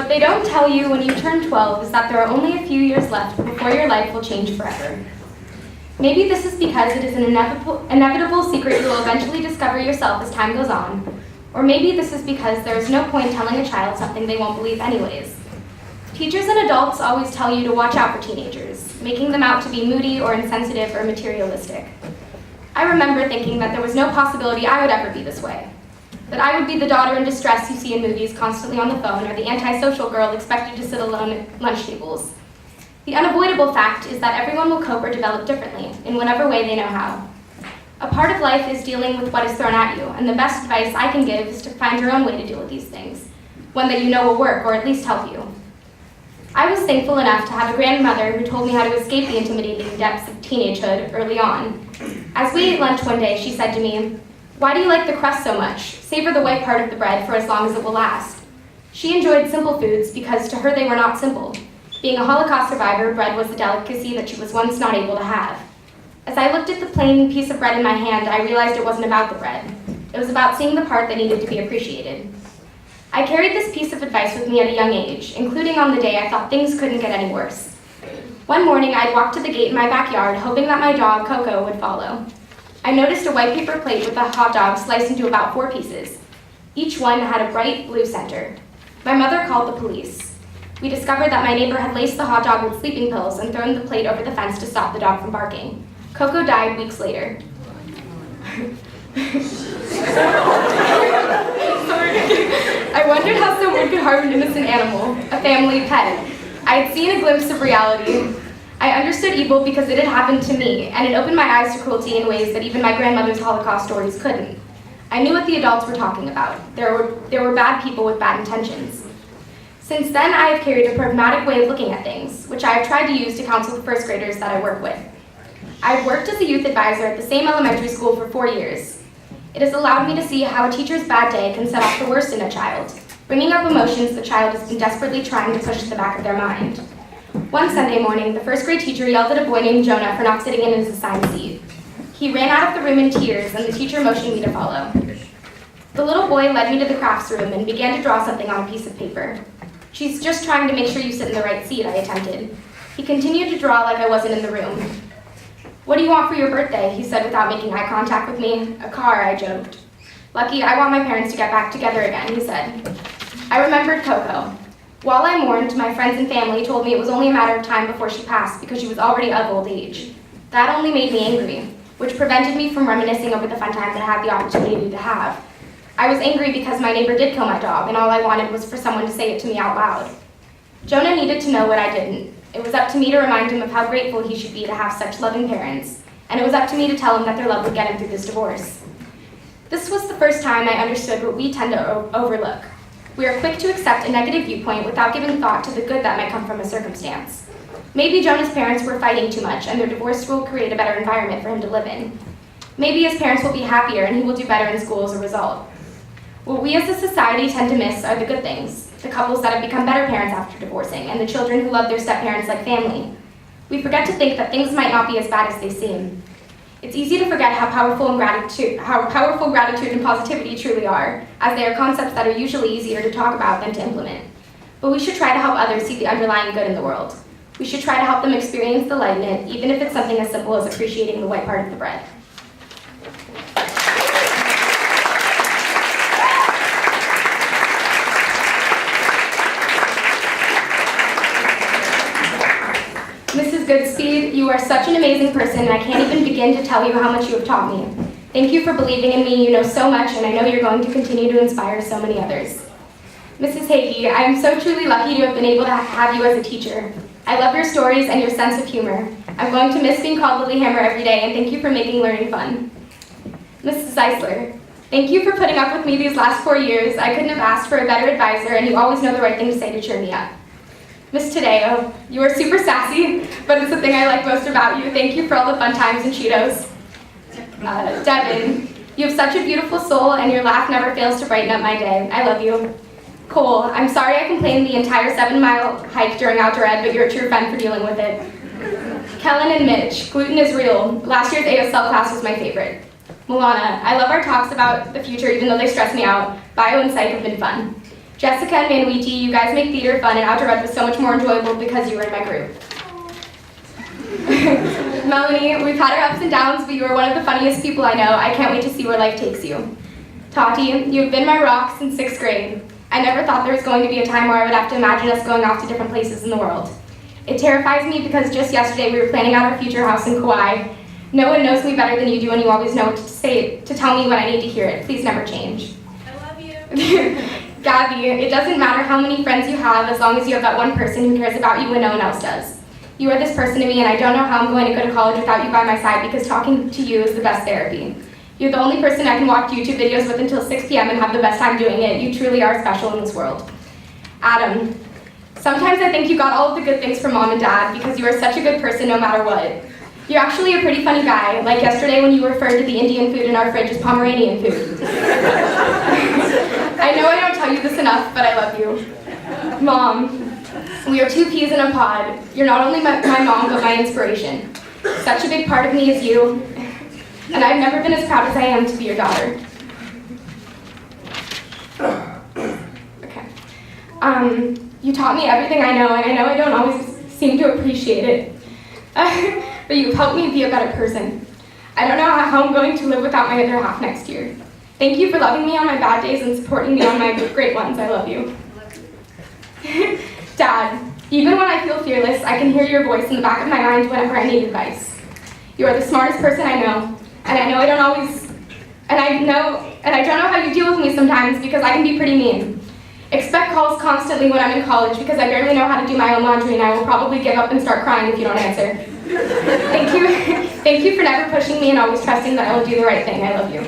What they don't tell you when you turn 12 is that there are only a few years left before your life will change forever. Maybe this is because it is an inevitable secret you will eventually discover yourself as time goes on, or maybe this is because there is no point telling a child something they won't believe anyways. Teachers and adults always tell you to watch out for teenagers, making them out to be moody or insensitive or materialistic. I remember thinking that there was no possibility I would ever be this way, that I would be the daughter in distress you see in movies constantly on the phone, or the antisocial girl expected to sit alone at lunch tables. The unavoidable fact is that everyone will cope or develop differently, in whatever way they know how. A part of life is dealing with what is thrown at you, and the best advice I can give is to find your own way to deal with these things, one that you know will work or at least help you. I was thankful enough to have a grandmother who told me how to escape the intimidating depths of teenagehood early on. As we ate lunch one day, she said to me, "Why do you like the crust so much? Savor the white part of the bread for as long as it will last." She enjoyed simple foods because to her they were not simple. Being a Holocaust survivor, bread was the delicacy that she was once not able to have. As I looked at the plain piece of bread in my hand, I realized it wasn't about the bread. It was about seeing the part that needed to be appreciated. I carried this piece of advice with me at a young age, including on the day I thought things couldn't get any worse. One morning, I'd walked to the gate in my backyard, hoping that my dog, Coco, would follow. I noticed a white paper plate with a hot dog sliced into about 4 pieces. Each one had a bright blue center. My mother called the police. We discovered that my neighbor had laced the hot dog with sleeping pills and thrown the plate over the fence to stop the dog from barking. Coco died weeks later. I wondered how someone could harm an innocent animal, a family pet. I had seen a glimpse of reality. I understood evil because it had happened to me, and it opened my eyes to cruelty in ways that even my grandmother's Holocaust stories couldn't. I knew what the adults were talking about. There were bad people with bad intentions. Since then, I have carried a pragmatic way of looking at things, which I have tried to use to counsel the first graders that I work with. I've worked as a youth advisor at the same elementary school for 4 years. It has allowed me to see how a teacher's bad day can set off the worst in a child, bringing up emotions the child has been desperately trying to push to the back of their mind. One Sunday morning, the first grade teacher yelled at a boy named Jonah for not sitting in his assigned seat. He ran out of the room in tears, and the teacher motioned me to follow. The little boy led me to the crafts room and began to draw something on a piece of paper. "She's just trying to make sure you sit in the right seat," I attempted. He continued to draw like I wasn't in the room. "What do you want for your birthday?" he said without making eye contact with me. "A car," I joked. "Lucky, I want my parents to get back together again," he said. I remembered Coco. While I mourned, my friends and family told me it was only a matter of time before she passed because she was already of old age. That only made me angry, which prevented me from reminiscing over the fun times I had the opportunity to have. I was angry because my neighbor did kill my dog, and all I wanted was for someone to say it to me out loud. Jonah needed to know what I didn't. It was up to me to remind him of how grateful he should be to have such loving parents, and it was up to me to tell him that their love would get him through this divorce. This was the first time I understood what we tend to overlook. We are quick to accept a negative viewpoint without giving thought to the good that might come from a circumstance. Maybe Jonah's parents were fighting too much, and their divorce will create a better environment for him to live in. Maybe his parents will be happier, and he will do better in school as a result. What we as a society tend to miss are the good things, the couples that have become better parents after divorcing, and the children who love their step-parents like family. We forget to think that things might not be as bad as they seem. It's easy to forget how powerful gratitude and positivity truly are, as they are concepts that are usually easier to talk about than to implement. But we should try to help others see the underlying good in the world. We should try to help them experience the light in it, even if it's something as simple as appreciating the white part of the bread. Mrs. Goodspeed, you are such an amazing person, and I can't even begin to tell you how much you have taught me. Thank you for believing in me. You know so much, and I know you're going to continue to inspire so many others. Mrs. Hagee, I am so truly lucky to have been able to have you as a teacher. I love your stories and your sense of humor. I'm going to miss being called Lilyhammer every day, and thank you for making learning fun. Mrs. Zeisler, thank you for putting up with me these last 4 years. I couldn't have asked for a better advisor, and you always know the right thing to say to cheer me up. Miss Tadeo, you are super sassy, but it's the thing I like most about you. Thank you for all the fun times and Cheetos. Devin, you have such a beautiful soul, and your laugh never fails to brighten up my day. I love you. Cole, I'm sorry I complained the entire 7-mile hike during outdoor ed, but you're a true friend for dealing with it. Kellen and Mitch, gluten is real. Last year's ASL class was my favorite. Milana, I love our talks about the future even though they stress me out. Bio and psych have been fun. Jessica and Manwiji, you guys make theater fun and outdoor ed was so much more enjoyable because you were in my group. Melanie, we've had our ups and downs, but you are one of the funniest people I know. I can't wait to see where life takes you. Tati, you've been my rock since 6th grade. I never thought there was going to be a time where I would have to imagine us going off to different places in the world. It terrifies me because just yesterday we were planning out our future house in Kauai. No one knows me better than you do, and you always know what to say to tell me when I need to hear it. Please never change. I love you. Gabby, it doesn't matter how many friends you have as long as you have that one person who cares about you when no one else does. You are this person to me, and I don't know how I'm going to go to college without you by my side because talking to you is the best therapy. You're the only person I can watch YouTube videos with until 6 p.m. and have the best time doing it. You truly are special in this world. Adam, sometimes I think you got all of the good things from mom and dad because you are such a good person no matter what. You're actually a pretty funny guy, like yesterday when you referred to the Indian food in our fridge as Pomeranian food. I know I don't tell you this enough, but I love you. Mom, we are 2 peas in a pod. You're not only my mom, but my inspiration. Such a big part of me is you, and I've never been as proud as I am to be your daughter. Okay. You taught me everything I know, and I know I don't always seem to appreciate it. But you've helped me be a better person. I don't know how I'm going to live without my other half next year. Thank you for loving me on my bad days and supporting me on my great ones. I love you. Dad, even when I feel fearless, I can hear your voice in the back of my mind whenever I need advice. You are the smartest person I know, and I know I don't always, and I don't know how you deal with me sometimes because I can be pretty mean. Expect calls constantly when I'm in college because I barely know how to do my own laundry and I will probably give up and start crying if you don't answer. Thank you for never pushing me and always trusting that I will do the right thing. I love you.